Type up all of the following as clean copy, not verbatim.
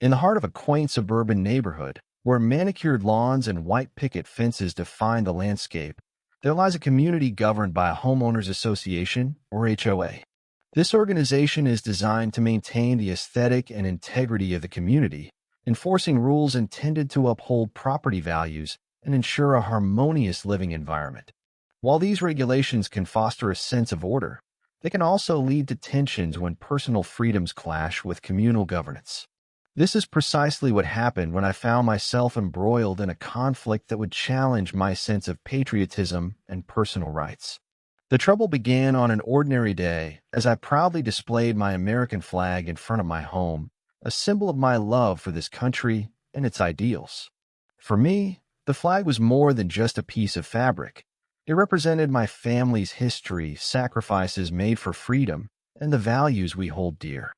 In the heart of a quaint suburban neighborhood, where manicured lawns and white picket fences define the landscape, there lies a community governed by a homeowners association, or HOA. This organization is designed to maintain the aesthetic and integrity of the community, enforcing rules intended to uphold property values and ensure a harmonious living environment. While these regulations can foster a sense of order, they can also lead to tensions when personal freedoms clash with communal governance. This is precisely what happened when I found myself embroiled in a conflict that would challenge my sense of patriotism and personal rights. The trouble began on an ordinary day as I proudly displayed my American flag in front of my home, a symbol of my love for this country and its ideals. For me, the flag was more than just a piece of fabric. It represented my family's history, sacrifices made for freedom, and the values we hold dear.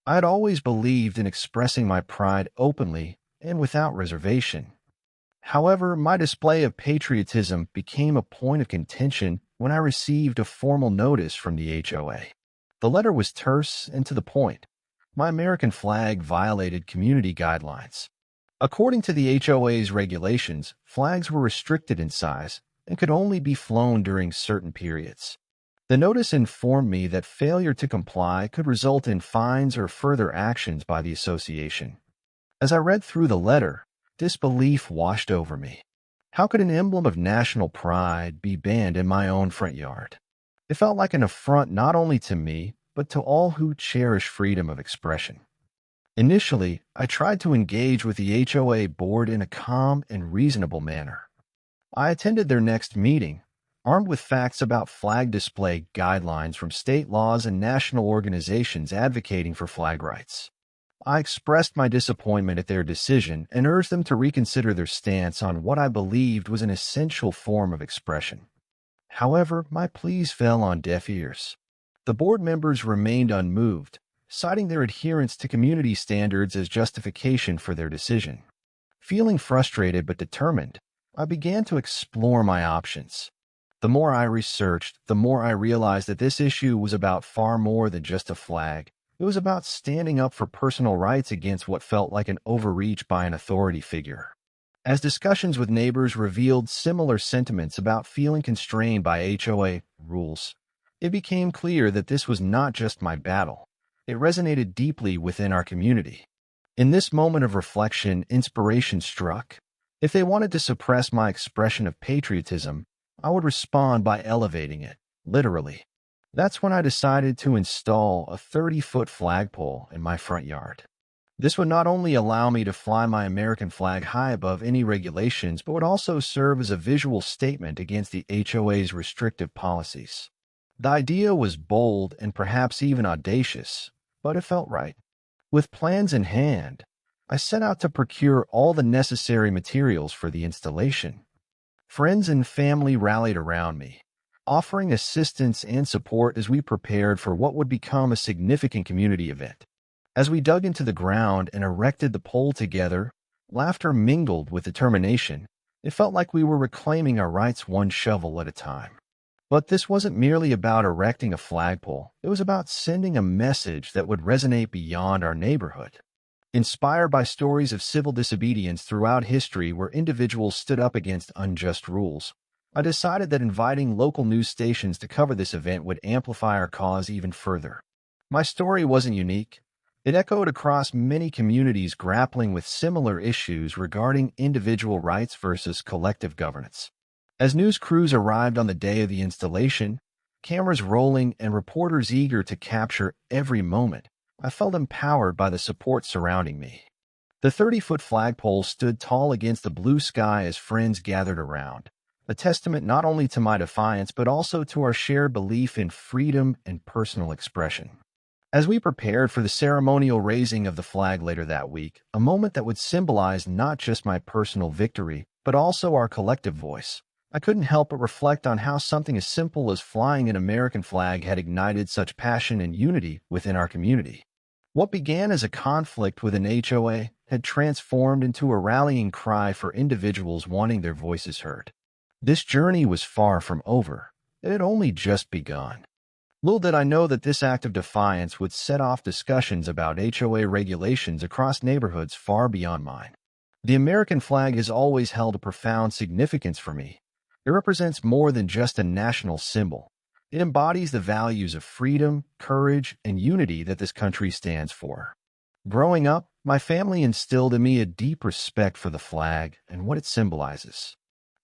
I had always believed in expressing my pride openly and without reservation. However, my display of patriotism became a point of contention when I received a formal notice from the HOA. The letter was terse and to the point. My American flag violated community guidelines. According to the HOA's regulations, flags were restricted in size and could only be flown during certain periods. The notice informed me that failure to comply could result in fines or further actions by the association. As I read through the letter, disbelief washed over me. How could an emblem of national pride be banned in my own front yard? It felt like an affront not only to me, but to all who cherish freedom of expression. Initially, I tried to engage with the HOA board in a calm and reasonable manner. I attended their next meeting, armed with facts about flag display guidelines from state laws and national organizations advocating for flag rights. I expressed my disappointment at their decision and urged them to reconsider their stance on what I believed was an essential form of expression. However, my pleas fell on deaf ears. The board members remained unmoved, citing their adherence to community standards as justification for their decision. Feeling frustrated but determined, I began to explore my options. The more I researched, the more I realized that this issue was about far more than just a flag. It was about standing up for personal rights against what felt like an overreach by an authority figure. As discussions with neighbors revealed similar sentiments about feeling constrained by HOA rules, it became clear that this was not just my battle. It resonated deeply within our community. In this moment of reflection, inspiration struck. If they wanted to suppress my expression of patriotism, I would respond by elevating it, literally. That's when I decided to install a 30-foot flagpole in my front yard. This would not only allow me to fly my American flag high above any regulations, but would also serve as a visual statement against the HOA's restrictive policies. The idea was bold and perhaps even audacious, but it felt right. With plans in hand, I set out to procure all the necessary materials for the installation. Friends and family rallied around me, offering assistance and support as we prepared for what would become a significant community event. As we dug into the ground and erected the pole together, laughter mingled with determination. It felt like we were reclaiming our rights one shovel at a time. But this wasn't merely about erecting a flagpole. It was about sending a message that would resonate beyond our neighborhood. Inspired by stories of civil disobedience throughout history where individuals stood up against unjust rules, I decided that inviting local news stations to cover this event would amplify our cause even further. My story wasn't unique. It echoed across many communities grappling with similar issues regarding individual rights versus collective governance. As news crews arrived on the day of the installation, cameras rolling and reporters eager to capture every moment, I felt empowered by the support surrounding me. The 30-foot flagpole stood tall against the blue sky as friends gathered around, a testament not only to my defiance but also to our shared belief in freedom and personal expression. As we prepared for the ceremonial raising of the flag later that week, a moment that would symbolize not just my personal victory, but also our collective voice, I couldn't help but reflect on how something as simple as flying an American flag had ignited such passion and unity within our community. What began as a conflict with an HOA had transformed into a rallying cry for individuals wanting their voices heard. This journey was far from over. It had only just begun. Little did I know that this act of defiance would set off discussions about HOA regulations across neighborhoods far beyond mine. The American flag has always held a profound significance for me. It represents more than just a national symbol. It embodies the values of freedom, courage, and unity that this country stands for. Growing up, my family instilled in me a deep respect for the flag and what it symbolizes.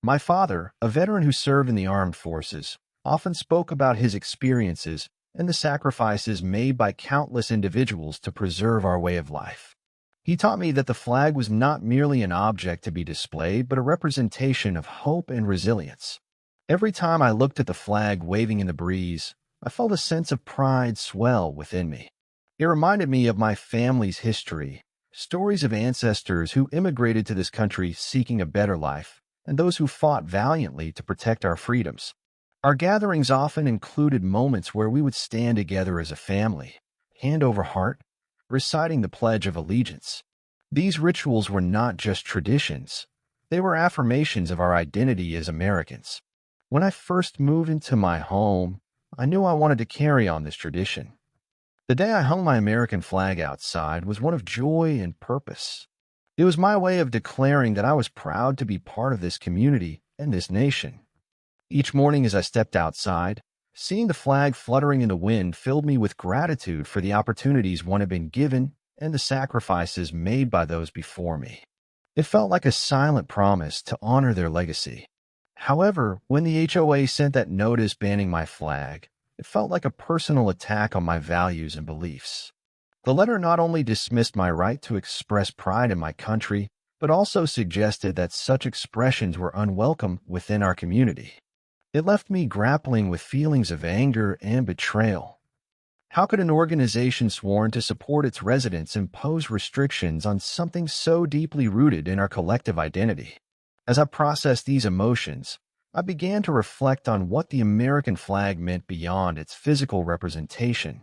My father, a veteran who served in the armed forces, often spoke about his experiences and the sacrifices made by countless individuals to preserve our way of life. He taught me that the flag was not merely an object to be displayed, but a representation of hope and resilience. Every time I looked at the flag waving in the breeze, I felt a sense of pride swell within me. It reminded me of my family's history, stories of ancestors who immigrated to this country seeking a better life, and those who fought valiantly to protect our freedoms. Our gatherings often included moments where we would stand together as a family, hand over heart, reciting the Pledge of Allegiance. These rituals were not just traditions, they were affirmations of our identity as Americans. When I first moved into my home, I knew I wanted to carry on this tradition. The day I hung my American flag outside was one of joy and purpose. It was my way of declaring that I was proud to be part of this community and this nation. Each morning as I stepped outside, seeing the flag fluttering in the wind filled me with gratitude for the opportunities one had been given and the sacrifices made by those before me. It felt like a silent promise to honor their legacy. However, when the HOA sent that notice banning my flag, it felt like a personal attack on my values and beliefs. The letter not only dismissed my right to express pride in my country, but also suggested that such expressions were unwelcome within our community. It left me grappling with feelings of anger and betrayal. How could an organization sworn to support its residents impose restrictions on something so deeply rooted in our collective identity? As I processed these emotions, I began to reflect on what the American flag meant beyond its physical representation.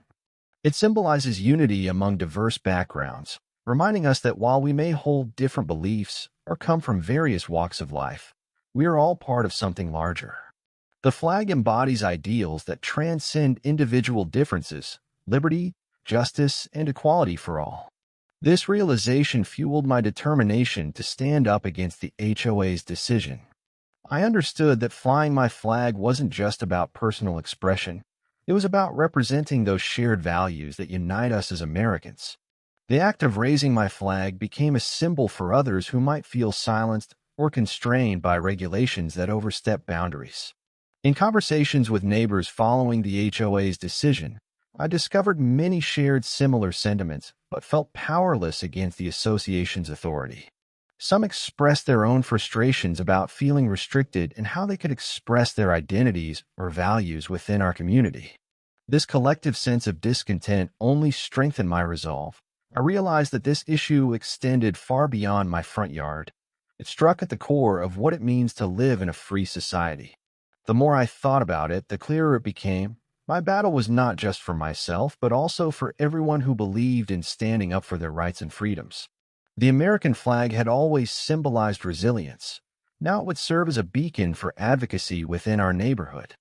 It symbolizes unity among diverse backgrounds, reminding us that while we may hold different beliefs or come from various walks of life, we are all part of something larger. The flag embodies ideals that transcend individual differences, liberty, justice, and equality for all. This realization fueled my determination to stand up against the HOA's decision. I understood that flying my flag wasn't just about personal expression. It was about representing those shared values that unite us as Americans. The act of raising my flag became a symbol for others who might feel silenced or constrained by regulations that overstep boundaries. In conversations with neighbors following the HOA's decision, I discovered many shared similar sentiments but felt powerless against the association's authority. Some expressed their own frustrations about feeling restricted and how they could express their identities or values within our community. This collective sense of discontent only strengthened my resolve. I realized that this issue extended far beyond my front yard. It struck at the core of what it means to live in a free society. The more I thought about it, the clearer it became. My battle was not just for myself, but also for everyone who believed in standing up for their rights and freedoms. The American flag had always symbolized resilience. Now it would serve as a beacon for advocacy within our neighborhood.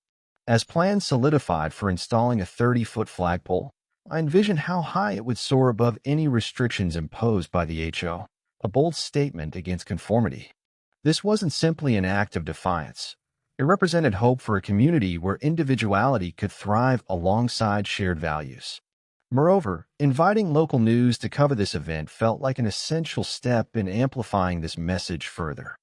As plans solidified for installing a 30-foot flagpole, I envisioned how high it would soar above any restrictions imposed by the HO, a bold statement against conformity. This wasn't simply an act of defiance. It represented hope for a community where individuality could thrive alongside shared values. Moreover, inviting local news to cover this event felt like an essential step in amplifying this message further.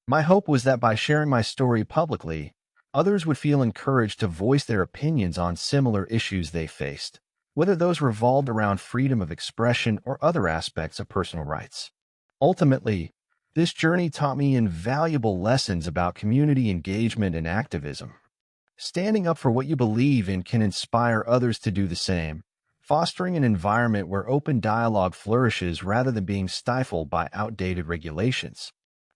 My hope was that by sharing my story publicly, others would feel encouraged to voice their opinions on similar issues they faced, whether those revolved around freedom of expression or other aspects of personal rights. Ultimately, this journey taught me invaluable lessons about community engagement and activism. Standing up for what you believe in can inspire others to do the same, fostering an environment where open dialogue flourishes rather than being stifled by outdated regulations.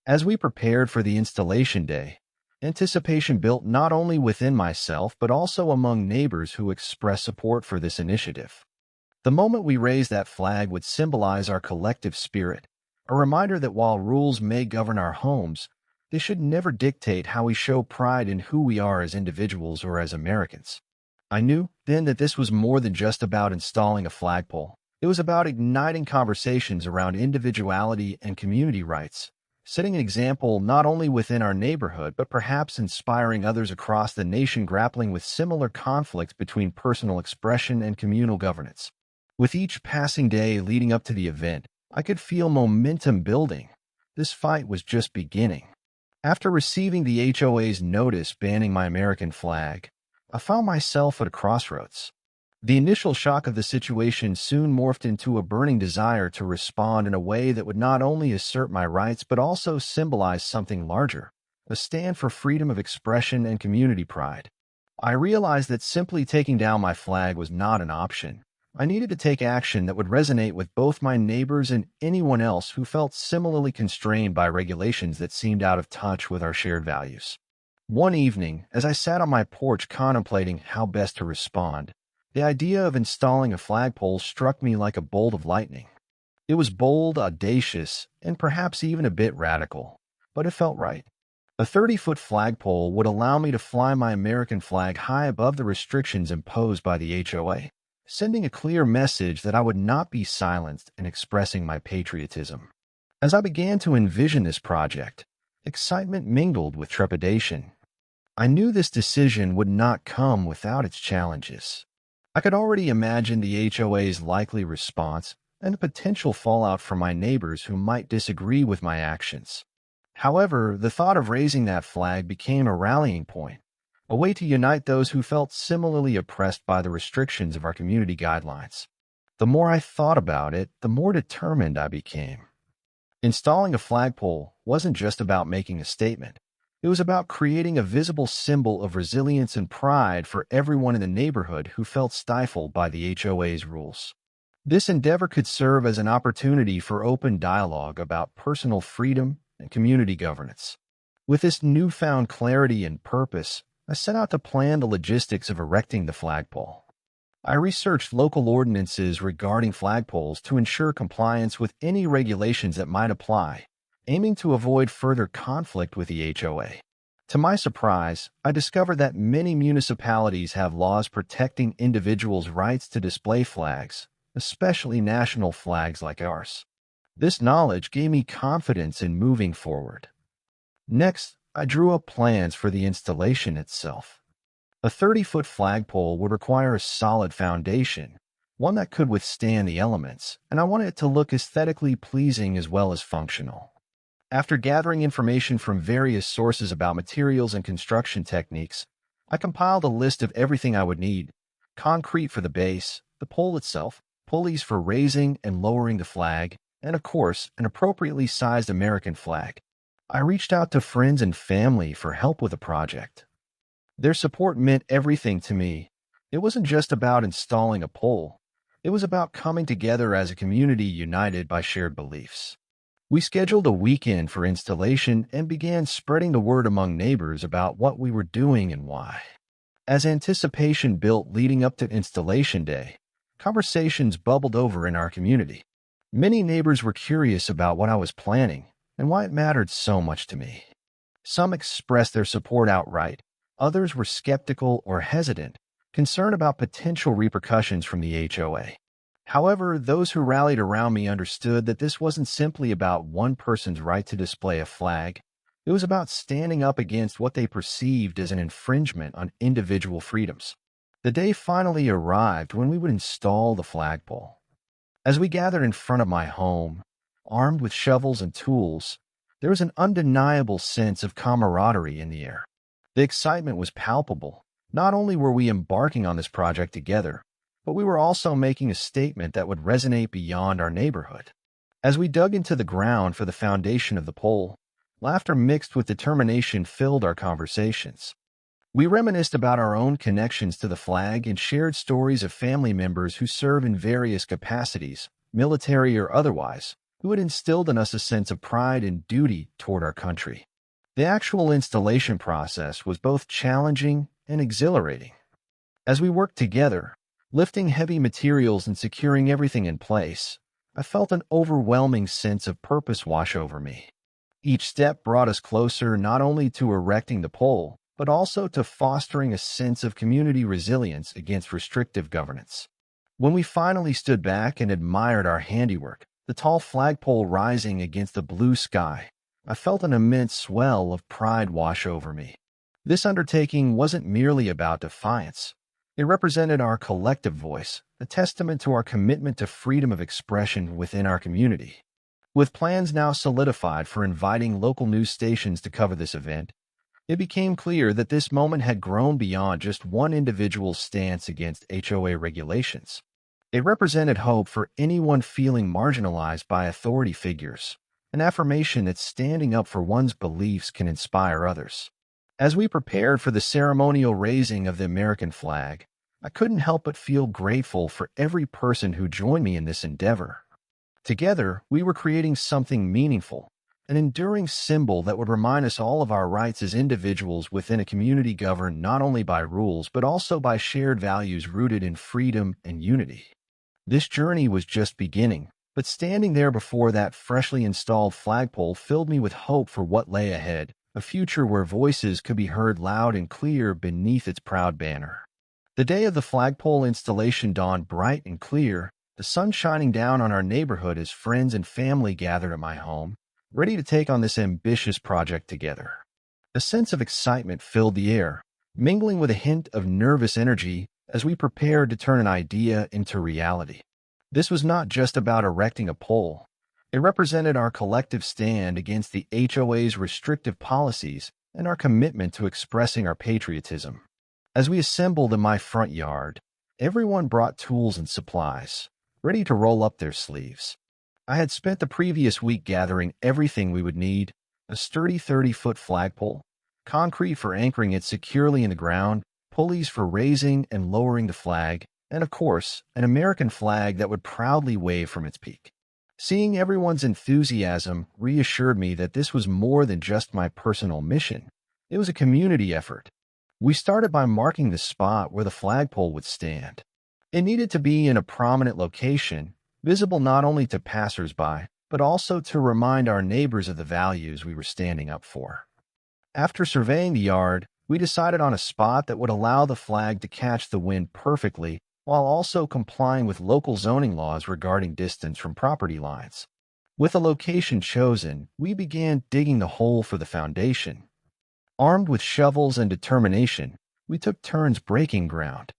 As we prepared for the installation day, anticipation built not only within myself but also among neighbors who expressed support for this initiative. The moment we raised that flag would symbolize our collective spirit, a reminder that while rules may govern our homes, they should never dictate how we show pride in who we are as individuals or as Americans. I knew then that this was more than just about installing a flagpole. It was about igniting conversations around individuality and community rights, setting an example not only within our neighborhood, but perhaps inspiring others across the nation grappling with similar conflicts between personal expression and communal governance. With each passing day leading up to the event, I could feel momentum building. This fight was just beginning. After receiving the HOA's notice banning my American flag, I found myself at a crossroads. The initial shock of the situation soon morphed into a burning desire to respond in a way that would not only assert my rights but also symbolize something larger, a stand for freedom of expression and community pride. I realized that simply taking down my flag was not an option. I needed to take action that would resonate with both my neighbors and anyone else who felt similarly constrained by regulations that seemed out of touch with our shared values. One evening, as I sat on my porch contemplating how best to respond, the idea of installing a flagpole struck me like a bolt of lightning. It was bold, audacious, and perhaps even a bit radical, but it felt right. A 30-foot flagpole would allow me to fly my American flag high above the restrictions imposed by the HOA, sending a clear message that I would not be silenced in expressing my patriotism. As I began to envision this project, excitement mingled with trepidation. I knew this decision would not come without its challenges. I could already imagine the HOA's likely response and the potential fallout from my neighbors who might disagree with my actions. However, the thought of raising that flag became a rallying point, a way to unite those who felt similarly oppressed by the restrictions of our community guidelines. The more I thought about it, the more determined I became. Installing a flagpole wasn't just about making a statement. It was about creating a visible symbol of resilience and pride for everyone in the neighborhood who felt stifled by the HOA's rules. This endeavor could serve as an opportunity for open dialogue about personal freedom and community governance. With this newfound clarity and purpose, I set out to plan the logistics of erecting the flagpole. I researched local ordinances regarding flagpoles to ensure compliance with any regulations that might apply, aiming to avoid further conflict with the HOA. To my surprise, I discovered that many municipalities have laws protecting individuals' rights to display flags, especially national flags like ours. This knowledge gave me confidence in moving forward. Next, I drew up plans for the installation itself. A 30-foot flagpole would require a solid foundation, one that could withstand the elements, and I wanted it to look aesthetically pleasing as well as functional. After gathering information from various sources about materials and construction techniques, I compiled a list of everything I would need: concrete for the base, the pole itself, pulleys for raising and lowering the flag, and of course, an appropriately sized American flag. I reached out to friends and family for help with the project. Their support meant everything to me. It wasn't just about installing a pole. It was about coming together as a community united by shared beliefs. We scheduled a weekend for installation and began spreading the word among neighbors about what we were doing and why. As anticipation built leading up to installation day, conversations bubbled over in our community. Many neighbors were curious about what I was planning and why it mattered so much to me. Some expressed their support outright. Others were skeptical or hesitant, concerned about potential repercussions from the HOA. However, those who rallied around me understood that this wasn't simply about one person's right to display a flag. It was about standing up against what they perceived as an infringement on individual freedoms. The day finally arrived when we would install the flagpole. As we gathered in front of my home, armed with shovels and tools, there was an undeniable sense of camaraderie in the air. The excitement was palpable. Not only were we embarking on this project together, but we were also making a statement that would resonate beyond our neighborhood. As we dug into the ground for the foundation of the pole, laughter mixed with determination filled our conversations. We reminisced about our own connections to the flag and shared stories of family members who serve in various capacities, military or otherwise, who had instilled in us a sense of pride and duty toward our country. The actual installation process was both challenging and exhilarating. As we worked together, lifting heavy materials and securing everything in place, I felt an overwhelming sense of purpose wash over me. Each step brought us closer not only to erecting the pole, but also to fostering a sense of community resilience against restrictive governance. When we finally stood back and admired our handiwork, the tall flagpole rising against the blue sky, I felt an immense swell of pride wash over me. This undertaking wasn't merely about defiance. It represented our collective voice, a testament to our commitment to freedom of expression within our community. With plans now solidified for inviting local news stations to cover this event, it became clear that this moment had grown beyond just one individual's stance against HOA regulations. It represented hope for anyone feeling marginalized by authority figures, an affirmation that standing up for one's beliefs can inspire others. As we prepared for the ceremonial raising of the American flag, I couldn't help but feel grateful for every person who joined me in this endeavor. Together, we were creating something meaningful, an enduring symbol that would remind us all of our rights as individuals within a community governed not only by rules but also by shared values rooted in freedom and unity. This journey was just beginning, but standing there before that freshly installed flagpole filled me with hope for what lay ahead, a future where voices could be heard loud and clear beneath its proud banner. The day of the flagpole installation dawned bright and clear, the sun shining down on our neighborhood as friends and family gathered at my home, ready to take on this ambitious project together. A sense of excitement filled the air, mingling with a hint of nervous energy as we prepared to turn an idea into reality. This was not just about erecting a pole. It represented our collective stand against the HOA's restrictive policies and our commitment to expressing our patriotism. As we assembled in my front yard, everyone brought tools and supplies, ready to roll up their sleeves. I had spent the previous week gathering everything we would need: a sturdy 30-foot flagpole, concrete for anchoring it securely in the ground, pulleys for raising and lowering the flag, and of course, an American flag that would proudly wave from its peak. Seeing everyone's enthusiasm reassured me that this was more than just my personal mission. It was a community effort. We started by marking the spot where the flagpole would stand. It needed to be in a prominent location, visible not only to passers-by, but also to remind our neighbors of the values we were standing up for. After surveying the yard, we decided on a spot that would allow the flag to catch the wind perfectly while also complying with local zoning laws regarding distance from property lines. With a location chosen, we began digging the hole for the foundation. Armed with shovels and determination, we took turns breaking ground.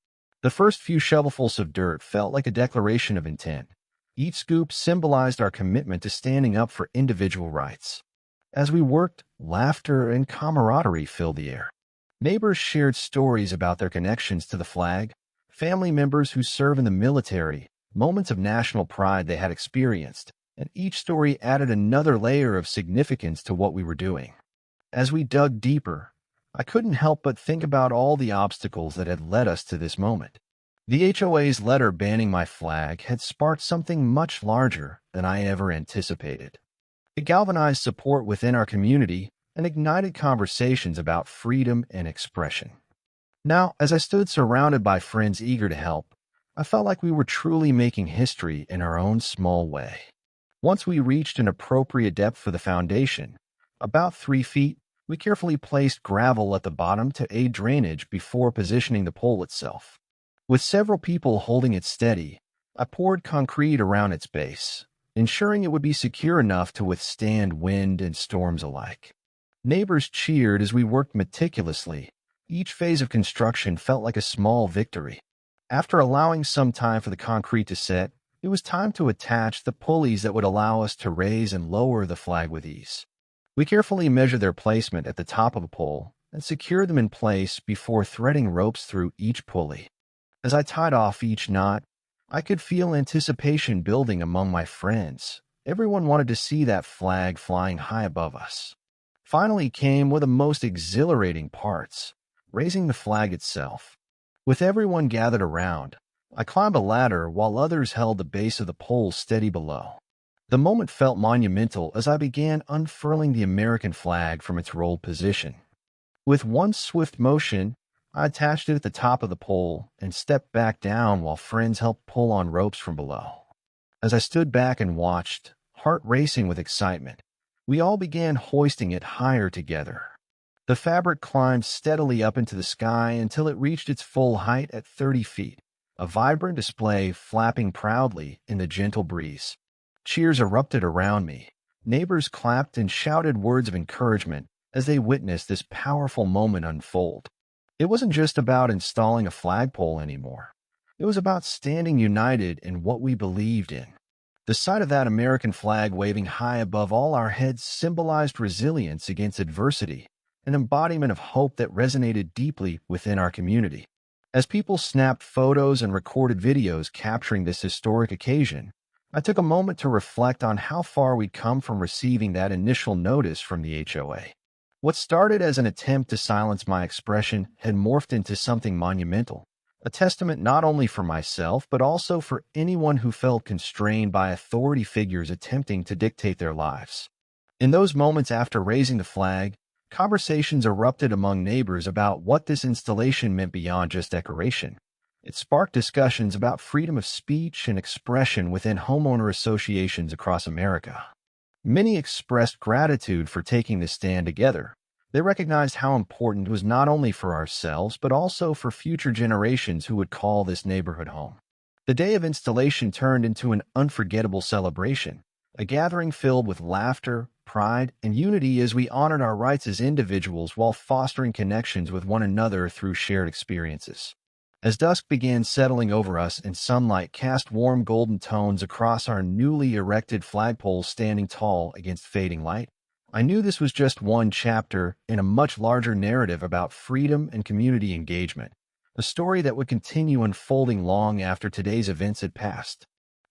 The first few shovelfuls of dirt felt like a declaration of intent. Each scoop symbolized our commitment to standing up for individual rights. As we worked, laughter and camaraderie filled the air. Neighbors shared stories about their connections to the flag, family members who serve in the military, moments of national pride they had experienced, and each story added another layer of significance to what we were doing. As we dug deeper, I couldn't help but think about all the obstacles that had led us to this moment. The HOA's letter banning my flag had sparked something much larger than I ever anticipated. It galvanized support within our community and ignited conversations about freedom and expression. Now, as I stood surrounded by friends eager to help, I felt like we were truly making history in our own small way. Once we reached an appropriate depth for the foundation, about 3 feet, we carefully placed gravel at the bottom to aid drainage before positioning the pole itself. With several people holding it steady, I poured concrete around its base, ensuring it would be secure enough to withstand wind and storms alike. Neighbors cheered as we worked meticulously. Each phase of construction felt like a small victory. After allowing some time for the concrete to set, it was time to attach the pulleys that would allow us to raise and lower the flag with ease. We carefully measured their placement at the top of the pole and secured them in place before threading ropes through each pulley. As I tied off each knot, I could feel anticipation building among my friends. Everyone wanted to see that flag flying high above us. Finally came one of the most exhilarating parts: raising the flag itself. With everyone gathered around, I climbed a ladder while others held the base of the pole steady below. The moment felt monumental as I began unfurling the American flag from its rolled position. With one swift motion, I attached it at the top of the pole and stepped back down while friends helped pull on ropes from below. As I stood back and watched, heart racing with excitement, we all began hoisting it higher together. The fabric climbed steadily up into the sky until it reached its full height at 30 feet, a vibrant display flapping proudly in the gentle breeze. Cheers erupted around me. Neighbors clapped and shouted words of encouragement as they witnessed this powerful moment unfold. It wasn't just about installing a flagpole anymore. It was about standing united in what we believed in. The sight of that American flag waving high above all our heads symbolized resilience against adversity, an embodiment of hope that resonated deeply within our community. As people snapped photos and recorded videos capturing this historic occasion, I took a moment to reflect on how far we'd come from receiving that initial notice from the HOA. What started as an attempt to silence my expression had morphed into something monumental, a testament not only for myself but also for anyone who felt constrained by authority figures attempting to dictate their lives. In those moments after raising the flag, conversations erupted among neighbors about what this installation meant beyond just decoration. It sparked discussions about freedom of speech and expression within homeowner associations across America. Many expressed gratitude for taking this stand together. They recognized how important it was not only for ourselves but also for future generations who would call this neighborhood home. The day of installation turned into an unforgettable celebration, a gathering filled with laughter, pride, and unity as we honored our rights as individuals while fostering connections with one another through shared experiences. As dusk began settling over us and sunlight cast warm golden tones across our newly erected flagpole standing tall against fading light, I knew this was just one chapter in a much larger narrative about freedom and community engagement, a story that would continue unfolding long after today's events had passed.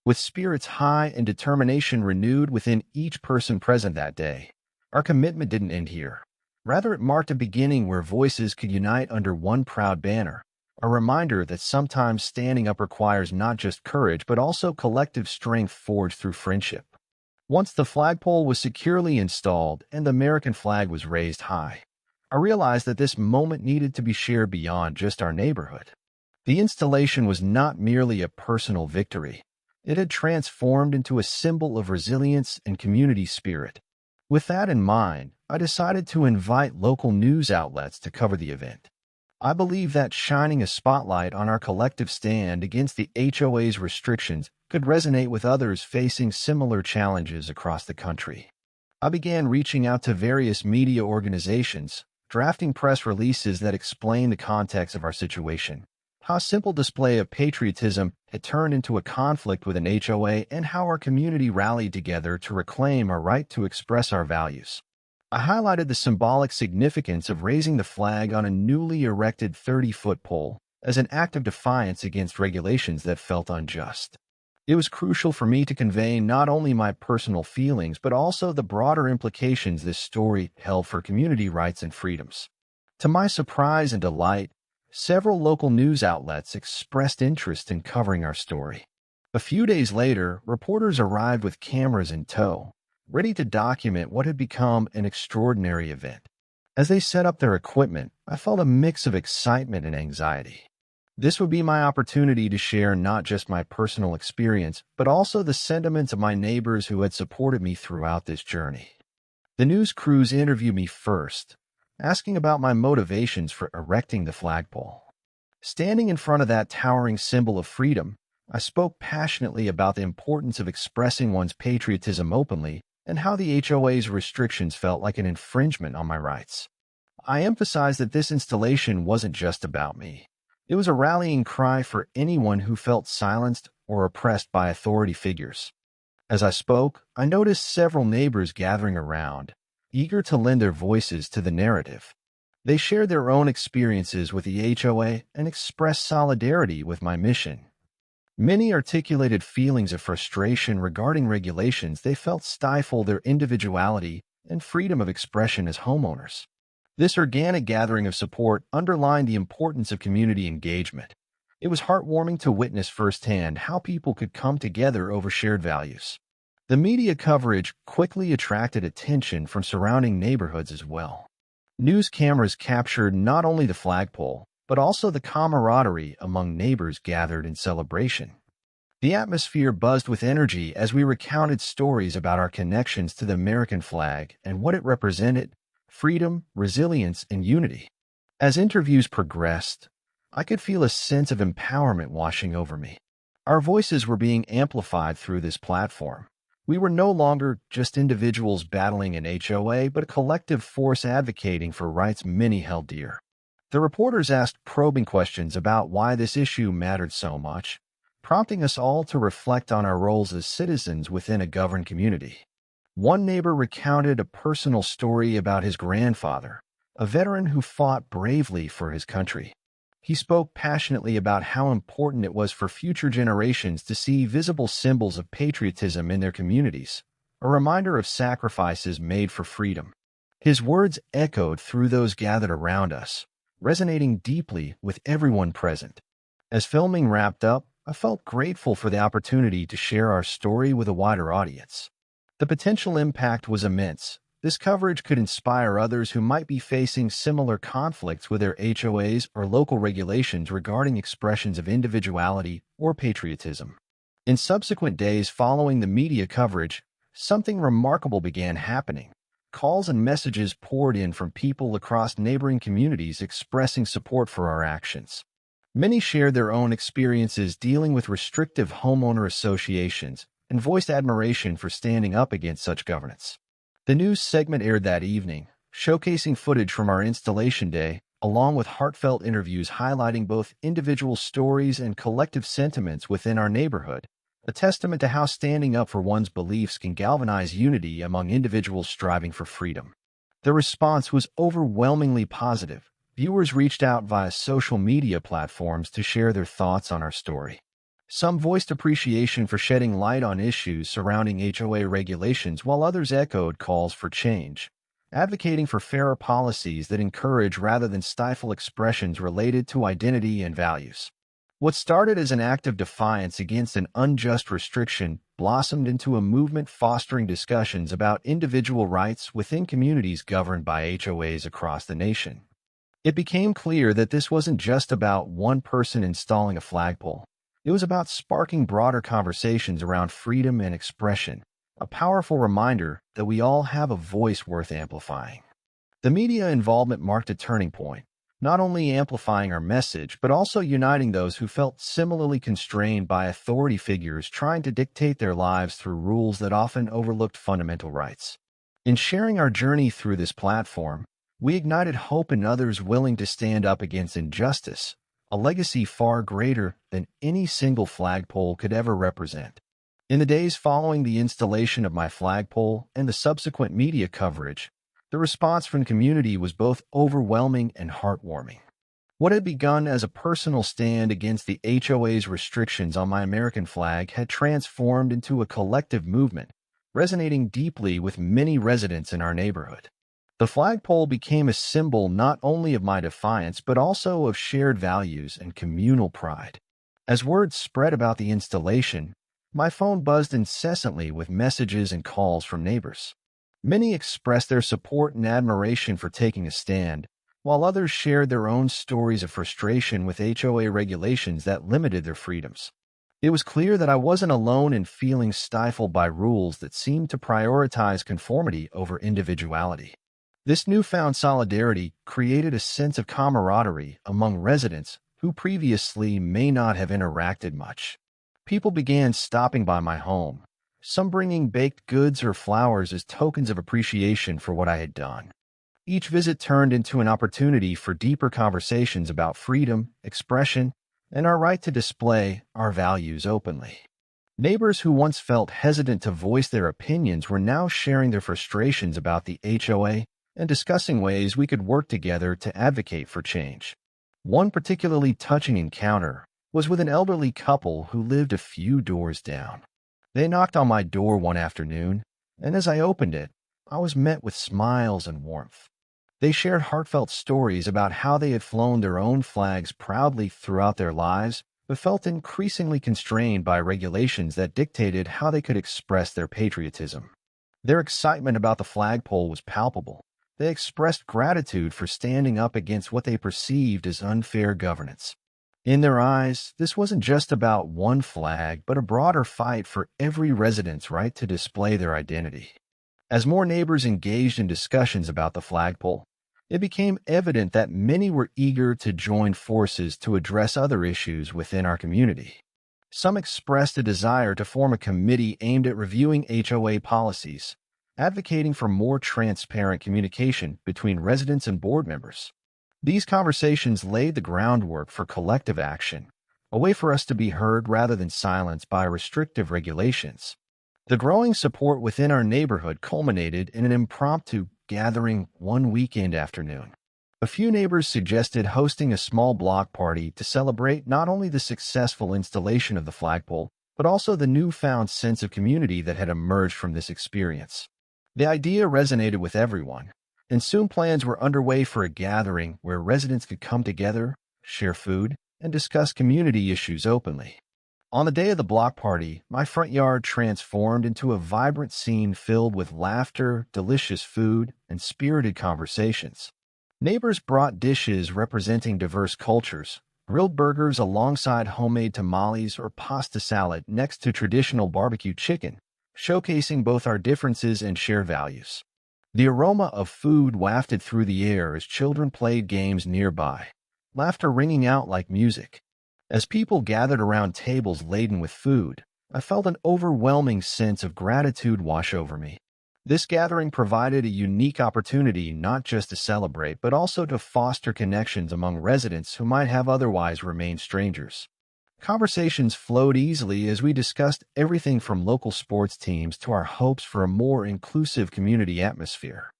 With spirits high and determination renewed within each person present that day, our commitment didn't end here. Rather, it marked a beginning where voices could unite under one proud banner, a reminder that sometimes standing up requires not just courage but also collective strength forged through friendship. Once the flagpole was securely installed and the American flag was raised high, I realized that this moment needed to be shared beyond just our neighborhood. The installation was not merely a personal victory. It had transformed into a symbol of resilience and community spirit. With that in mind, I decided to invite local news outlets to cover the event. I believe that shining a spotlight on our collective stand against the HOA's restrictions could resonate with others facing similar challenges across the country. I began reaching out to various media organizations, drafting press releases that explained the context of our situation, how a simple display of patriotism had turned into a conflict with an HOA, and how our community rallied together to reclaim our right to express our values. I highlighted the symbolic significance of raising the flag on a newly erected 30-foot pole as an act of defiance against regulations that felt unjust. It was crucial for me to convey not only my personal feelings but also the broader implications this story held for community rights and freedoms. To my surprise and delight, several local news outlets expressed interest in covering our story. A few days later, reporters arrived with cameras in tow, ready to document what had become an extraordinary event. As they set up their equipment, I felt a mix of excitement and anxiety. This would be my opportunity to share not just my personal experience, but also the sentiments of my neighbors who had supported me throughout this journey. The news crews interviewed me first, asking about my motivations for erecting the flagpole. Standing in front of that towering symbol of freedom, I spoke passionately about the importance of expressing one's patriotism openly and how the HOA's restrictions felt like an infringement on my rights. I emphasized that this installation wasn't just about me. It was a rallying cry for anyone who felt silenced or oppressed by authority figures. As I spoke, I noticed several neighbors gathering around, eager to lend their voices to the narrative. They shared their own experiences with the HOA and expressed solidarity with my mission. Many articulated feelings of frustration regarding regulations they felt stifle their individuality and freedom of expression as homeowners. This organic gathering of support underlined the importance of community engagement. It was heartwarming to witness firsthand how people could come together over shared values. The media coverage quickly attracted attention from surrounding neighborhoods as well. News cameras captured not only the flagpole, but also the camaraderie among neighbors gathered in celebration. The atmosphere buzzed with energy as we recounted stories about our connections to the American flag and what it represented, freedom, resilience, and unity. As interviews progressed, I could feel a sense of empowerment washing over me. Our voices were being amplified through this platform. We were no longer just individuals battling an HOA, but a collective force advocating for rights many held dear. The reporters asked probing questions about why this issue mattered so much, prompting us all to reflect on our roles as citizens within a governed community. One neighbor recounted a personal story about his grandfather, a veteran who fought bravely for his country. He spoke passionately about how important it was for future generations to see visible symbols of patriotism in their communities, a reminder of sacrifices made for freedom. His words echoed through those gathered around us, resonating deeply with everyone present. As filming wrapped up, I felt grateful for the opportunity to share our story with a wider audience. The potential impact was immense. This coverage could inspire others who might be facing similar conflicts with their HOAs or local regulations regarding expressions of individuality or patriotism. In subsequent days following the media coverage, something remarkable began happening. Calls and messages poured in from people across neighboring communities expressing support for our actions. Many shared their own experiences dealing with restrictive homeowner associations and voiced admiration for standing up against such governance. The news segment aired that evening, showcasing footage from our installation day, along with heartfelt interviews highlighting both individual stories and collective sentiments within our neighborhood, a testament to how standing up for one's beliefs can galvanize unity among individuals striving for freedom. The response was overwhelmingly positive. Viewers reached out via social media platforms to share their thoughts on our story. Some voiced appreciation for shedding light on issues surrounding HOA regulations, while others echoed calls for change, advocating for fairer policies that encourage rather than stifle expressions related to identity and values. What started as an act of defiance against an unjust restriction blossomed into a movement fostering discussions about individual rights within communities governed by HOAs across the nation. It became clear that this wasn't just about one person installing a flagpole. It was about sparking broader conversations around freedom and expression, a powerful reminder that we all have a voice worth amplifying. The media involvement marked a turning point, not only amplifying our message, but also uniting those who felt similarly constrained by authority figures trying to dictate their lives through rules that often overlooked fundamental rights. In sharing our journey through this platform, we ignited hope in others willing to stand up against injustice, a legacy far greater than any single flagpole could ever represent. In the days following the installation of my flagpole and the subsequent media coverage, the response from the community was both overwhelming and heartwarming. What had begun as a personal stand against the HOA's restrictions on my American flag had transformed into a collective movement, resonating deeply with many residents in our neighborhood. The flagpole became a symbol not only of my defiance, but also of shared values and communal pride. As word spread about the installation, my phone buzzed incessantly with messages and calls from neighbors. Many expressed their support and admiration for taking a stand, while others shared their own stories of frustration with HOA regulations that limited their freedoms. It was clear that I wasn't alone in feeling stifled by rules that seemed to prioritize conformity over individuality. This newfound solidarity created a sense of camaraderie among residents who previously may not have interacted much. People began stopping by my home, some bringing baked goods or flowers as tokens of appreciation for what I had done. Each visit turned into an opportunity for deeper conversations about freedom, expression, and our right to display our values openly. Neighbors who once felt hesitant to voice their opinions were now sharing their frustrations about the HOA and discussing ways we could work together to advocate for change. One particularly touching encounter was with an elderly couple who lived a few doors down. They knocked on my door one afternoon, and as I opened it, I was met with smiles and warmth. They shared heartfelt stories about how they had flown their own flags proudly throughout their lives, but felt increasingly constrained by regulations that dictated how they could express their patriotism. Their excitement about the flagpole was palpable. They expressed gratitude for standing up against what they perceived as unfair governance. In their eyes, this wasn't just about one flag, but a broader fight for every resident's right to display their identity. As more neighbors engaged in discussions about the flagpole, it became evident that many were eager to join forces to address other issues within our community. Some expressed a desire to form a committee aimed at reviewing HOA policies, advocating for more transparent communication between residents and board members. These conversations laid the groundwork for collective action, a way for us to be heard rather than silenced by restrictive regulations. The growing support within our neighborhood culminated in an impromptu gathering one weekend afternoon. A few neighbors suggested hosting a small block party to celebrate not only the successful installation of the flagpole, but also the newfound sense of community that had emerged from this experience. The idea resonated with everyone, and soon plans were underway for a gathering where residents could come together, share food, and discuss community issues openly. On the day of the block party, my front yard transformed into a vibrant scene filled with laughter, delicious food, and spirited conversations. Neighbors brought dishes representing diverse cultures, grilled burgers alongside homemade tamales or pasta salad next to traditional barbecue chicken, showcasing both our differences and shared values. The aroma of food wafted through the air as children played games nearby, laughter ringing out like music. As people gathered around tables laden with food, I felt an overwhelming sense of gratitude wash over me. This gathering provided a unique opportunity not just to celebrate, but also to foster connections among residents who might have otherwise remained strangers. Conversations flowed easily as we discussed everything from local sports teams to our hopes for a more inclusive community atmosphere.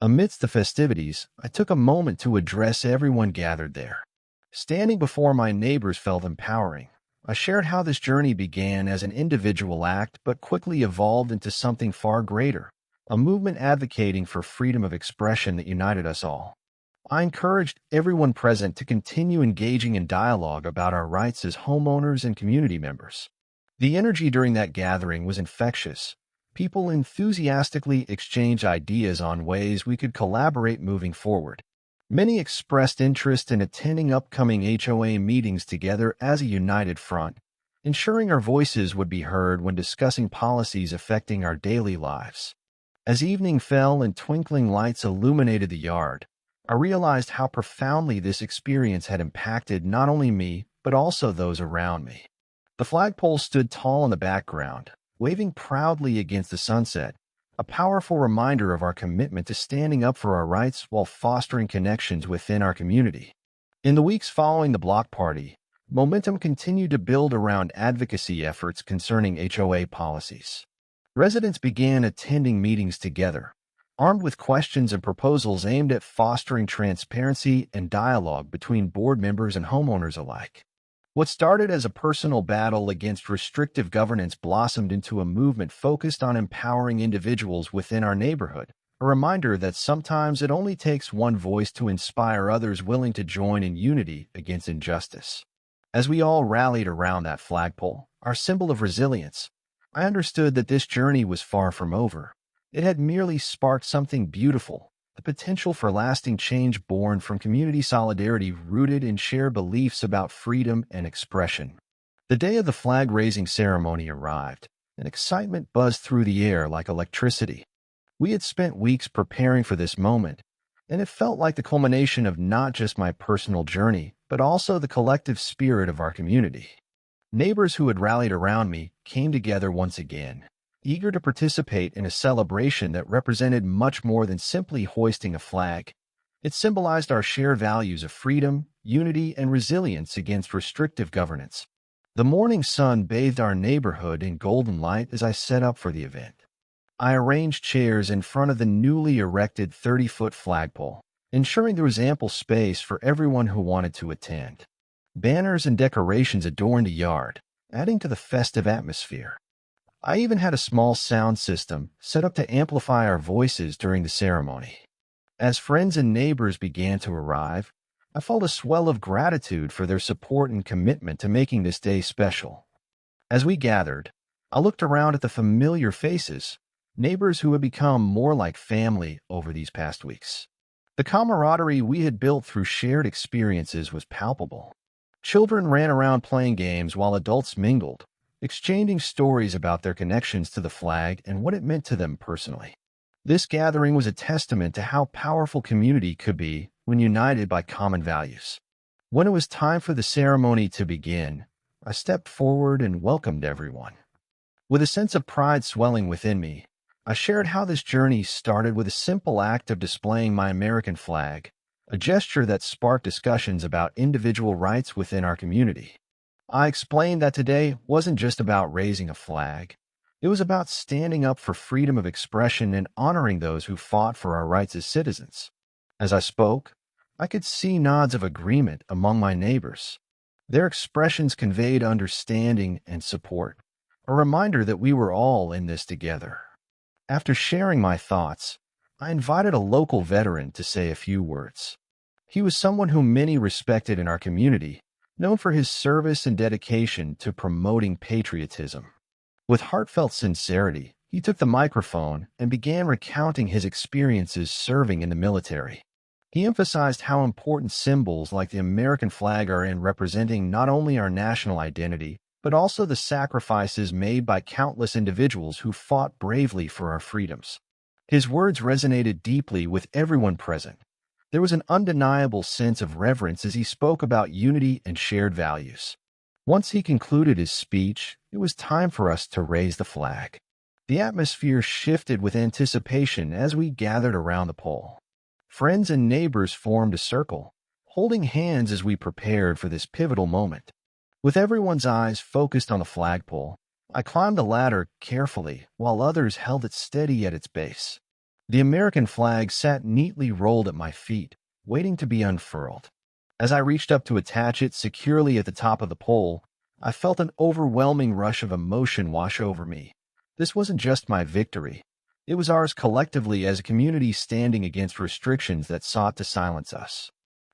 Amidst the festivities, I took a moment to address everyone gathered there. Standing before my neighbors felt empowering. I shared how this journey began as an individual act but quickly evolved into something far greater, a movement advocating for freedom of expression that united us all. I encouraged everyone present to continue engaging in dialogue about our rights as homeowners and community members. The energy during that gathering was infectious. People enthusiastically exchanged ideas on ways we could collaborate moving forward. Many expressed interest in attending upcoming HOA meetings together as a united front, ensuring our voices would be heard when discussing policies affecting our daily lives. As evening fell and twinkling lights illuminated the yard, I realized how profoundly this experience had impacted not only me, but also those around me. The flagpole stood tall in the background, waving proudly against the sunset, a powerful reminder of our commitment to standing up for our rights while fostering connections within our community. In the weeks following the block party, momentum continued to build around advocacy efforts concerning HOA policies. Residents began attending meetings together, armed with questions and proposals aimed at fostering transparency and dialogue between board members and homeowners alike. What started as a personal battle against restrictive governance blossomed into a movement focused on empowering individuals within our neighborhood, a reminder that sometimes it only takes one voice to inspire others willing to join in unity against injustice. As we all rallied around that flagpole, our symbol of resilience, I understood that this journey was far from over. It had merely sparked something beautiful, the potential for lasting change born from community solidarity rooted in shared beliefs about freedom and expression. The day of the flag-raising ceremony arrived, and excitement buzzed through the air like electricity. We had spent weeks preparing for this moment, and it felt like the culmination of not just my personal journey, but also the collective spirit of our community. Neighbors who had rallied around me came together once again, eager to participate in a celebration that represented much more than simply hoisting a flag. It symbolized our shared values of freedom, unity, and resilience against restrictive governance. The morning sun bathed our neighborhood in golden light as I set up for the event. I arranged chairs in front of the newly erected 30-foot flagpole, ensuring there was ample space for everyone who wanted to attend. Banners and decorations adorned the yard, adding to the festive atmosphere. I even had a small sound system set up to amplify our voices during the ceremony. As friends and neighbors began to arrive, I felt a swell of gratitude for their support and commitment to making this day special. As we gathered, I looked around at the familiar faces, neighbors who had become more like family over these past weeks. The camaraderie we had built through shared experiences was palpable. Children ran around playing games while adults mingled, exchanging stories about their connections to the flag and what it meant to them personally. This gathering was a testament to how powerful community could be when united by common values. When it was time for the ceremony to begin, I stepped forward and welcomed everyone. With a sense of pride swelling within me, I shared how this journey started with a simple act of displaying my American flag, a gesture that sparked discussions about individual rights within our community. I explained that today wasn't just about raising a flag. It was about standing up for freedom of expression and honoring those who fought for our rights as citizens. As I spoke, I could see nods of agreement among my neighbors. Their expressions conveyed understanding and support, a reminder that we were all in this together. After sharing my thoughts, I invited a local veteran to say a few words. He was someone whom many respected in our community, known for his service and dedication to promoting patriotism. With heartfelt sincerity, he took the microphone and began recounting his experiences serving in the military. He emphasized how important symbols like the American flag are in representing not only our national identity, but also the sacrifices made by countless individuals who fought bravely for our freedoms. His words resonated deeply with everyone present. There was an undeniable sense of reverence as he spoke about unity and shared values. Once he concluded his speech, it was time for us to raise the flag. The atmosphere shifted with anticipation as we gathered around the pole. Friends and neighbors formed a circle, holding hands as we prepared for this pivotal moment. With everyone's eyes focused on the flagpole, I climbed the ladder carefully while others held it steady at its base. The American flag sat neatly rolled at my feet, waiting to be unfurled. As I reached up to attach it securely at the top of the pole, I felt an overwhelming rush of emotion wash over me. This wasn't just my victory. It was ours collectively as a community standing against restrictions that sought to silence us.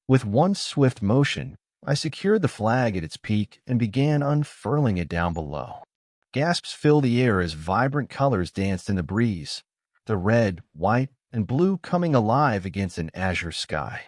With one swift motion, I secured the flag at its peak and began unfurling it down below. Gasps filled the air as vibrant colors danced in the breeze, the red, white, and blue coming alive against an azure sky.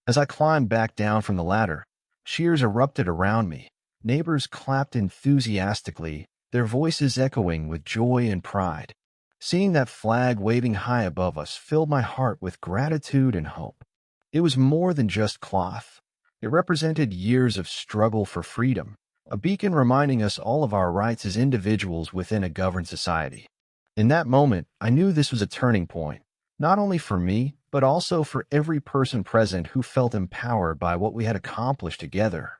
As I climbed back down from the ladder, cheers erupted around me. Neighbors clapped enthusiastically, their voices echoing with joy and pride. Seeing that flag waving high above us filled my heart with gratitude and hope. It was more than just cloth. It represented years of struggle for freedom, a beacon reminding us all of our rights as individuals within a governed society. In that moment, I knew this was a turning point, not only for me, but also for every person present who felt empowered by what we had accomplished together.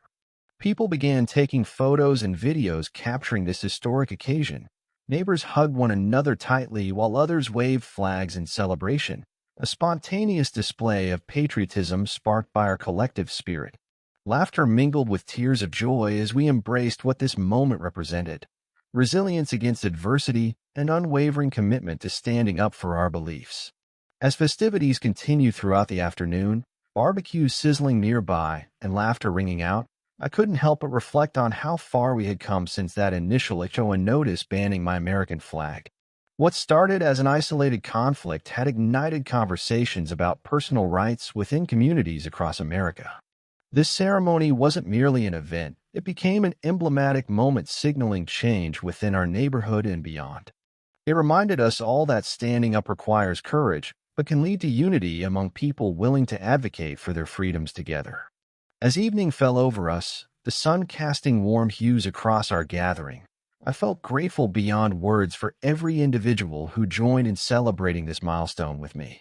People began taking photos and videos capturing this historic occasion. Neighbors hugged one another tightly while others waved flags in celebration, a spontaneous display of patriotism sparked by our collective spirit. Laughter mingled with tears of joy as we embraced what this moment represented: resilience against adversity and unwavering commitment to standing up for our beliefs. As festivities continued throughout the afternoon, barbecues sizzling nearby and laughter ringing out, I couldn't help but reflect on how far we had come since that initial HOA notice banning my American flag. What started as an isolated conflict had ignited conversations about personal rights within communities across America. This ceremony wasn't merely an event, it became an emblematic moment signaling change within our neighborhood and beyond. It reminded us all that standing up requires courage, but can lead to unity among people willing to advocate for their freedoms together. As evening fell over us, the sun casting warm hues across our gathering, I felt grateful beyond words for every individual who joined in celebrating this milestone with me.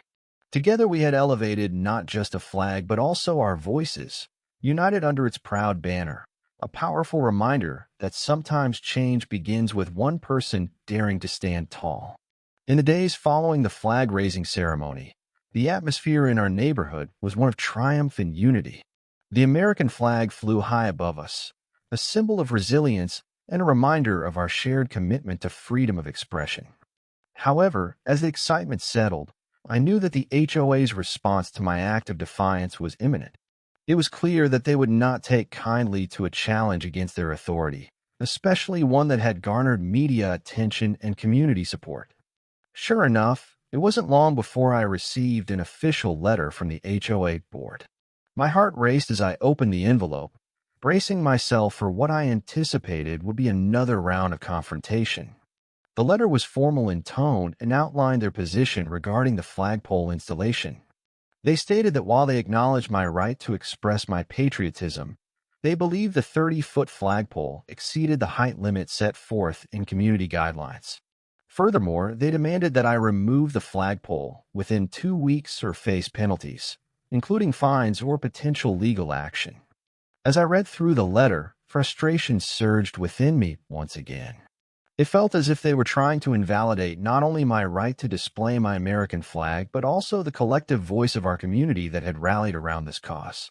Together we had elevated not just a flag but also our voices, united under its proud banner, a powerful reminder that sometimes change begins with one person daring to stand tall. In the days following the flag-raising ceremony, the atmosphere in our neighborhood was one of triumph and unity. The American flag flew high above us, a symbol of resilience and a reminder of our shared commitment to freedom of expression. However, as the excitement settled, I knew that the HOA's response to my act of defiance was imminent. It was clear that they would not take kindly to a challenge against their authority, especially one that had garnered media attention and community support. Sure enough, it wasn't long before I received an official letter from the HOA board. My heart raced as I opened the envelope, bracing myself for what I anticipated would be another round of confrontation. The letter was formal in tone and outlined their position regarding the flagpole installation. They stated that while they acknowledged my right to express my patriotism, they believed the 30-foot flagpole exceeded the height limit set forth in community guidelines. Furthermore, they demanded that I remove the flagpole within 2 weeks or face penalties, including fines or potential legal action. As I read through the letter, frustration surged within me once again. It felt as if they were trying to invalidate not only my right to display my American flag, but also the collective voice of our community that had rallied around this cause.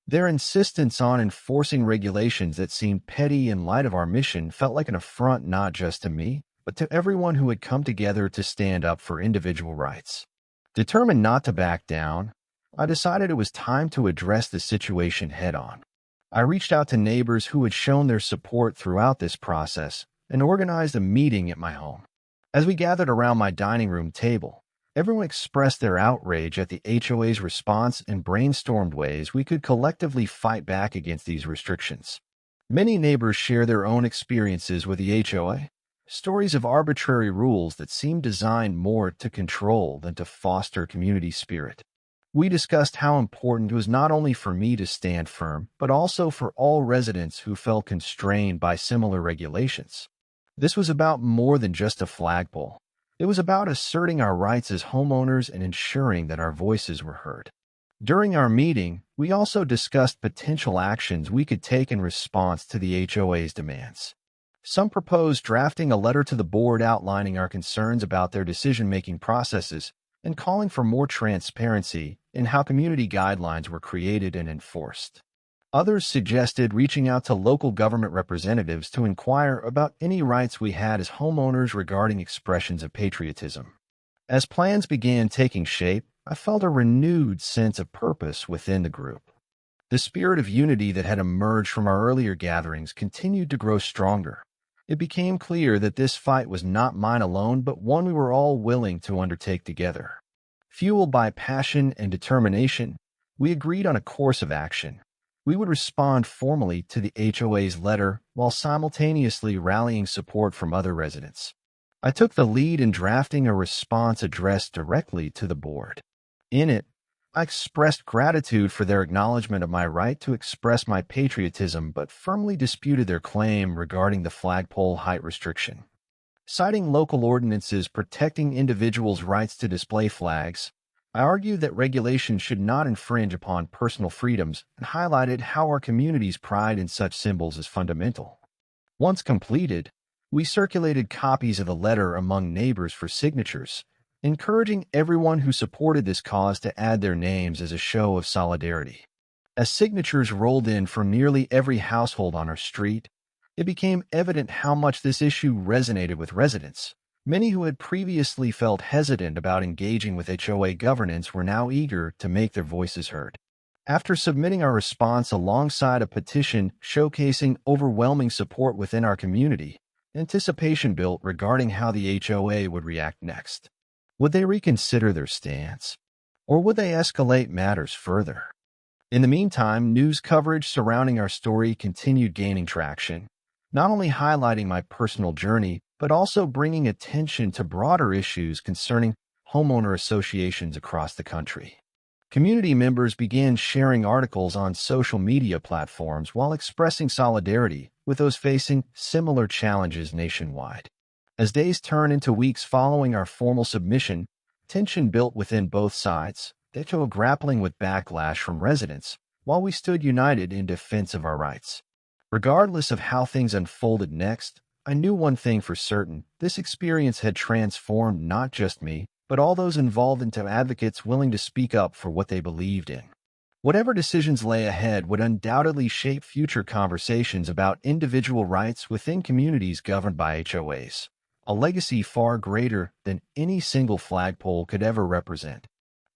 Their insistence on enforcing regulations that seemed petty in light of our mission felt like an affront not just to me, but to everyone who had come together to stand up for individual rights. Determined not to back down, I decided it was time to address the situation head-on. I reached out to neighbors who had shown their support throughout this process and organized a meeting at my home. As we gathered around my dining room table, everyone expressed their outrage at the HOA's response and brainstormed ways we could collectively fight back against these restrictions. Many neighbors share their own experiences with the HOA, stories of arbitrary rules that seemed designed more to control than to foster community spirit. We discussed how important it was not only for me to stand firm, but also for all residents who felt constrained by similar regulations. This was about more than just a flagpole. It was about asserting our rights as homeowners and ensuring that our voices were heard. During our meeting, we also discussed potential actions we could take in response to the HOA's demands. Some proposed drafting a letter to the board outlining our concerns about their decision-making processes and calling for more transparency in how community guidelines were created and enforced. Others suggested reaching out to local government representatives to inquire about any rights we had as homeowners regarding expressions of patriotism. As plans began taking shape, I felt a renewed sense of purpose within the group. The spirit of unity that had emerged from our earlier gatherings continued to grow stronger. It became clear that this fight was not mine alone, but one we were all willing to undertake together. Fueled by passion and determination, we agreed on a course of action. We would respond formally to the HOA's letter while simultaneously rallying support from other residents. I took the lead in drafting a response addressed directly to the board. In it, I expressed gratitude for their acknowledgement of my right to express my patriotism, but firmly disputed their claim regarding the flagpole height restriction. Citing local ordinances protecting individuals' rights to display flags, I argued that regulations should not infringe upon personal freedoms and highlighted how our community's pride in such symbols is fundamental. Once completed, we circulated copies of the letter among neighbors for signatures, encouraging everyone who supported this cause to add their names as a show of solidarity. As signatures rolled in from nearly every household on our street, it became evident how much this issue resonated with residents. Many who had previously felt hesitant about engaging with HOA governance were now eager to make their voices heard. After submitting our response alongside a petition showcasing overwhelming support within our community, anticipation built regarding how the HOA would react next. Would they reconsider their stance? Or would they escalate matters further? In the meantime, news coverage surrounding our story continued gaining traction, not only highlighting my personal journey, but also bringing attention to broader issues concerning homeowner associations across the country. Community members began sharing articles on social media platforms while expressing solidarity with those facing similar challenges nationwide. As days turned into weeks following our formal submission, tension built within both sides, the HOA grappling with backlash from residents, while we stood united in defense of our rights. Regardless of how things unfolded next, I knew one thing for certain: this experience had transformed not just me, but all those involved into advocates willing to speak up for what they believed in. Whatever decisions lay ahead would undoubtedly shape future conversations about individual rights within communities governed by HOAs, a legacy far greater than any single flagpole could ever represent.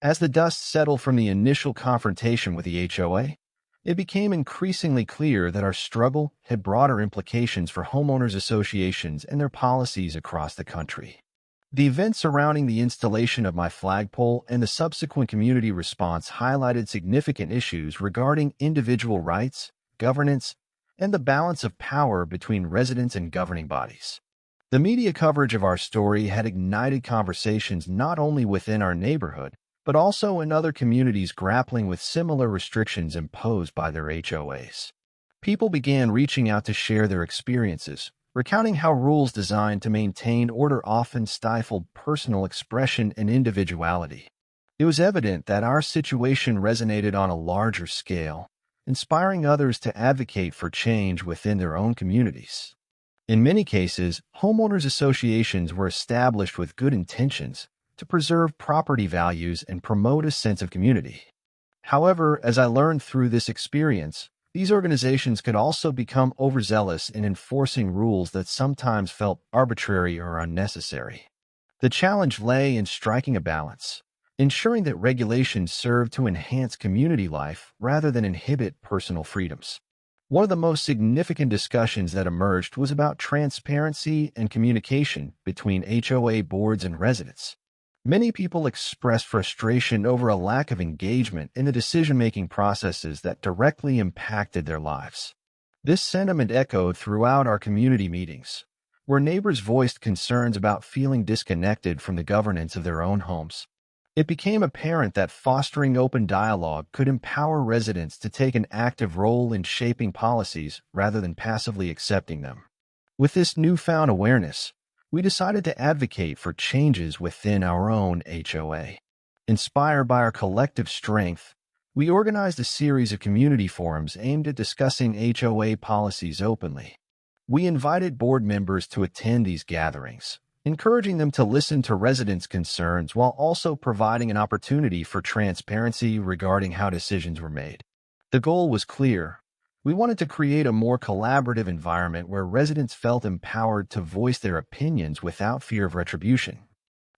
As the dust settled from the initial confrontation with the HOA, it became increasingly clear that our struggle had broader implications for homeowners associations and their policies across the country. The events surrounding the installation of my flagpole and the subsequent community response highlighted significant issues regarding individual rights, governance, and the balance of power between residents and governing bodies. The media coverage of our story had ignited conversations not only within our neighborhood, but also in other communities grappling with similar restrictions imposed by their HOAs. People began reaching out to share their experiences, recounting how rules designed to maintain order often stifled personal expression and individuality. It was evident that our situation resonated on a larger scale, inspiring others to advocate for change within their own communities. In many cases, homeowners associations were established with good intentions to preserve property values and promote a sense of community. However, as I learned through this experience, these organizations could also become overzealous in enforcing rules that sometimes felt arbitrary or unnecessary. The challenge lay in striking a balance, ensuring that regulations serve to enhance community life rather than inhibit personal freedoms. One of the most significant discussions that emerged was about transparency and communication between HOA boards and residents. Many people expressed frustration over a lack of engagement in the decision-making processes that directly impacted their lives. This sentiment echoed throughout our community meetings, where neighbors voiced concerns about feeling disconnected from the governance of their own homes. It became apparent that fostering open dialogue could empower residents to take an active role in shaping policies rather than passively accepting them. With this newfound awareness, we decided to advocate for changes within our own HOA. Inspired by our collective strength, we organized a series of community forums aimed at discussing HOA policies openly. We invited board members to attend these gatherings, encouraging them to listen to residents' concerns while also providing an opportunity for transparency regarding how decisions were made. The goal was clear. We wanted to create a more collaborative environment where residents felt empowered to voice their opinions without fear of retribution.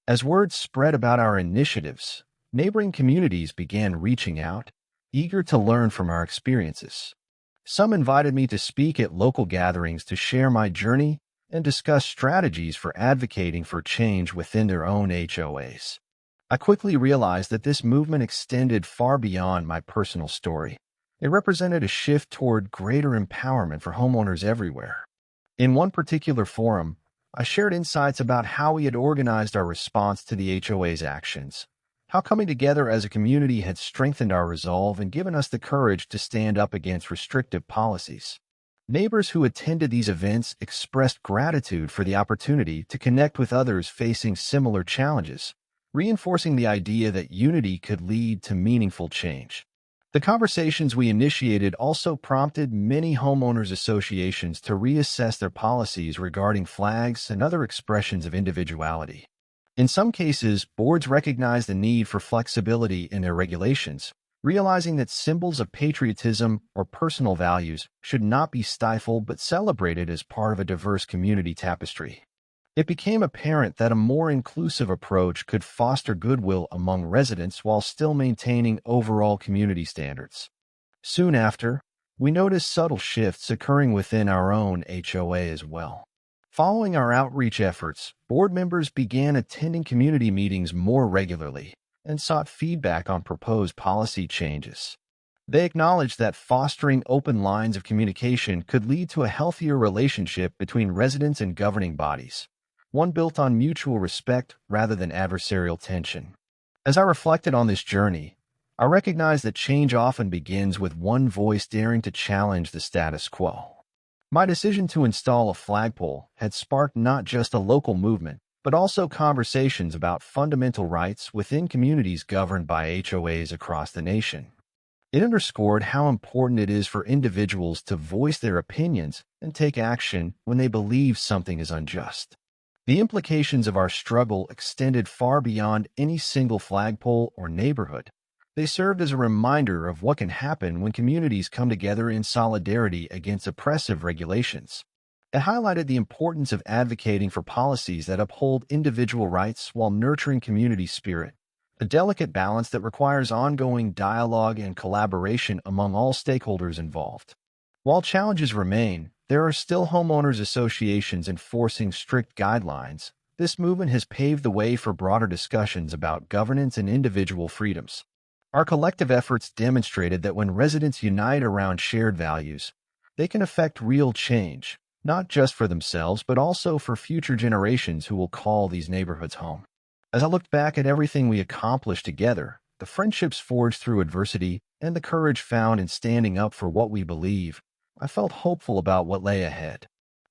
As word spread about our initiatives, neighboring communities began reaching out, eager to learn from our experiences. Some invited me to speak at local gatherings to share my journey and discuss strategies for advocating for change within their own HOAs. I quickly realized that this movement extended far beyond my personal story. It represented a shift toward greater empowerment for homeowners everywhere. In one particular forum, I shared insights about how we had organized our response to the HOA's actions, how coming together as a community had strengthened our resolve and given us the courage to stand up against restrictive policies. Neighbors who attended these events expressed gratitude for the opportunity to connect with others facing similar challenges, reinforcing the idea that unity could lead to meaningful change. The conversations we initiated also prompted many homeowners associations to reassess their policies regarding flags and other expressions of individuality. In some cases, boards recognized the need for flexibility in their regulations, realizing that symbols of patriotism or personal values should not be stifled but celebrated as part of a diverse community tapestry. It became apparent that a more inclusive approach could foster goodwill among residents while still maintaining overall community standards. Soon after, we noticed subtle shifts occurring within our own HOA as well. Following our outreach efforts, board members began attending community meetings more regularly and sought feedback on proposed policy changes. They acknowledged that fostering open lines of communication could lead to a healthier relationship between residents and governing bodies, one built on mutual respect rather than adversarial tension. As I reflected on this journey, I recognized that change often begins with one voice daring to challenge the status quo. My decision to install a flagpole had sparked not just a local movement, but also conversations about fundamental rights within communities governed by HOAs across the nation. It underscored how important it is for individuals to voice their opinions and take action when they believe something is unjust. The implications of our struggle extended far beyond any single flagpole or neighborhood. They served as a reminder of what can happen when communities come together in solidarity against oppressive regulations. It highlighted the importance of advocating for policies that uphold individual rights while nurturing community spirit, a delicate balance that requires ongoing dialogue and collaboration among all stakeholders involved. While challenges remain, there are still homeowners associations enforcing strict guidelines. This movement has paved the way for broader discussions about governance and individual freedoms. Our collective efforts demonstrated that when residents unite around shared values, they can affect real change, not just for themselves, but also for future generations who will call these neighborhoods home. As I looked back at everything we accomplished together, the friendships forged through adversity, and the courage found in standing up for what we believe, I felt hopeful about what lay ahead.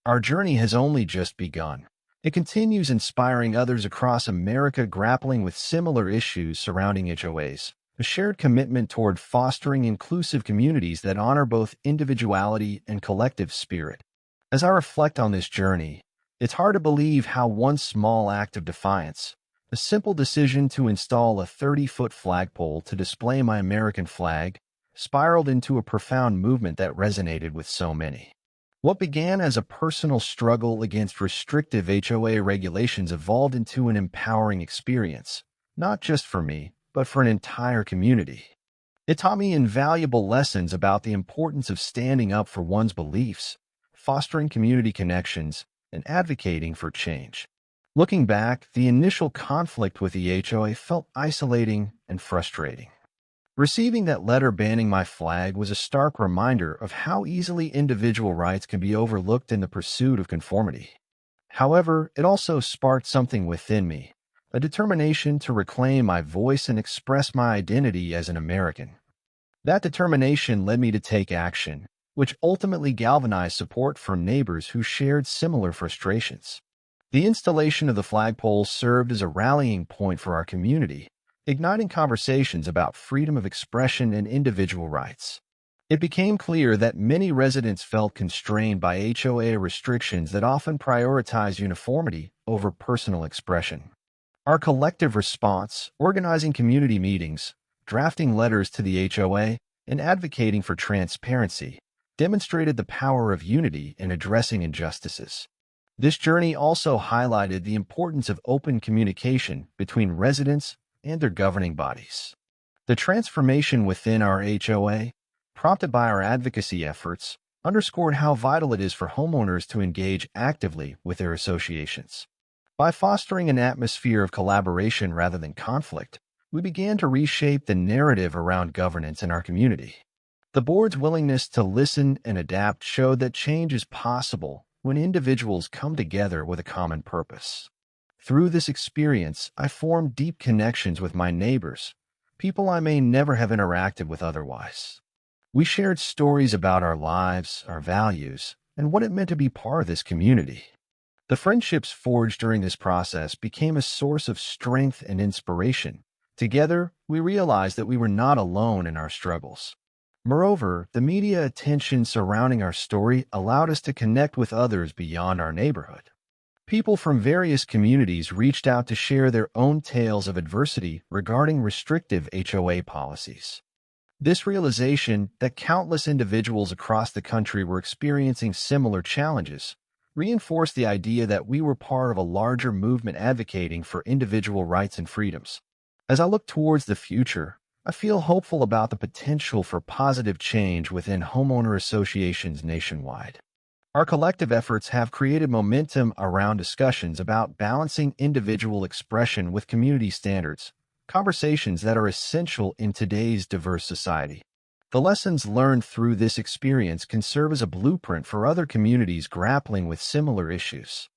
Our journey has only just begun. It continues inspiring others across America grappling with similar issues surrounding HOAs, a shared commitment toward fostering inclusive communities that honor both individuality and collective spirit. As I reflect on this journey, it's hard to believe how one small act of defiance, a simple decision to install a 30-foot flagpole to display my American flag, spiraled into a profound movement that resonated with so many. What began as a personal struggle against restrictive HOA regulations evolved into an empowering experience, not just for me, but for an entire community. It taught me invaluable lessons about the importance of standing up for one's beliefs, fostering community connections, and advocating for change. Looking back, the initial conflict with the HOA felt isolating and frustrating. Receiving that letter banning my flag was a stark reminder of how easily individual rights can be overlooked in the pursuit of conformity. However, it also sparked something within me, a determination to reclaim my voice and express my identity as an American. That determination led me to take action, which ultimately galvanized support from neighbors who shared similar frustrations. The installation of the flagpole served as a rallying point for our community, igniting conversations about freedom of expression and individual rights. It became clear that many residents felt constrained by HOA restrictions that often prioritize uniformity over personal expression. Our collective response, organizing community meetings, drafting letters to the HOA, and advocating for transparency, demonstrated the power of unity in addressing injustices. This journey also highlighted the importance of open communication between residents and their governing bodies. The transformation within our HOA, prompted by our advocacy efforts, underscored how vital it is for homeowners to engage actively with their associations. By fostering an atmosphere of collaboration rather than conflict, we began to reshape the narrative around governance in our community. The board's willingness to listen and adapt showed that change is possible when individuals come together with a common purpose. Through this experience, I formed deep connections with my neighbors, people I may never have interacted with otherwise. We shared stories about our lives, our values, and what it meant to be part of this community. The friendships forged during this process became a source of strength and inspiration. Together, we realized that we were not alone in our struggles. Moreover, the media attention surrounding our story allowed us to connect with others beyond our neighborhood. People from various communities reached out to share their own tales of adversity regarding restrictive HOA policies. This realization that countless individuals across the country were experiencing similar challenges reinforced the idea that we were part of a larger movement advocating for individual rights and freedoms. As I look towards the future, I feel hopeful about the potential for positive change within homeowner associations nationwide. Our collective efforts have created momentum around discussions about balancing individual expression with community standards, conversations that are essential in today's diverse society. The lessons learned through this experience can serve as a blueprint for other communities grappling with similar issues.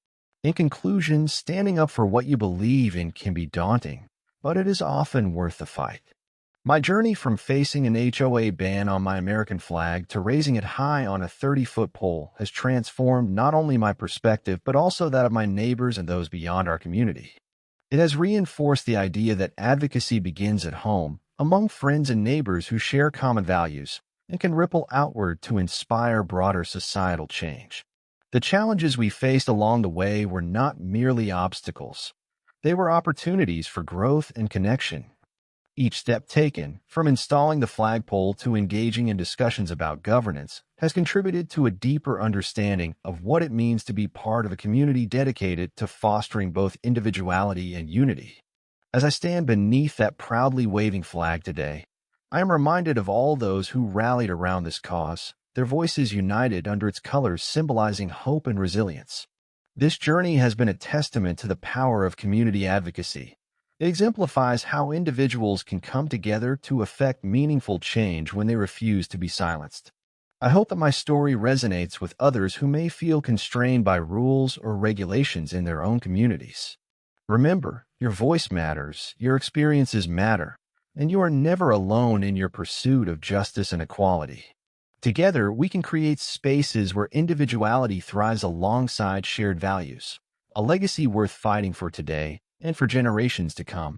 In conclusion, standing up for what you believe in can be daunting, but it is often worth the fight. My journey from facing an HOA ban on my American flag to raising it high on a 30-foot pole has transformed not only my perspective but also that of my neighbors and those beyond our community. It has reinforced the idea that advocacy begins at home, among friends and neighbors who share common values, and can ripple outward to inspire broader societal change. The challenges we faced along the way were not merely obstacles. They were opportunities for growth and connection. Each step taken, from installing the flagpole to engaging in discussions about governance, has contributed to a deeper understanding of what it means to be part of a community dedicated to fostering both individuality and unity. As I stand beneath that proudly waving flag today, I am reminded of all those who rallied around this cause, their voices united under its colors symbolizing hope and resilience. This journey has been a testament to the power of community advocacy. It exemplifies how individuals can come together to effect meaningful change when they refuse to be silenced. I hope that my story resonates with others who may feel constrained by rules or regulations in their own communities. Remember, your voice matters, your experiences matter, and you are never alone in your pursuit of justice and equality. Together, we can create spaces where individuality thrives alongside shared values, a legacy worth fighting for today and for generations to come.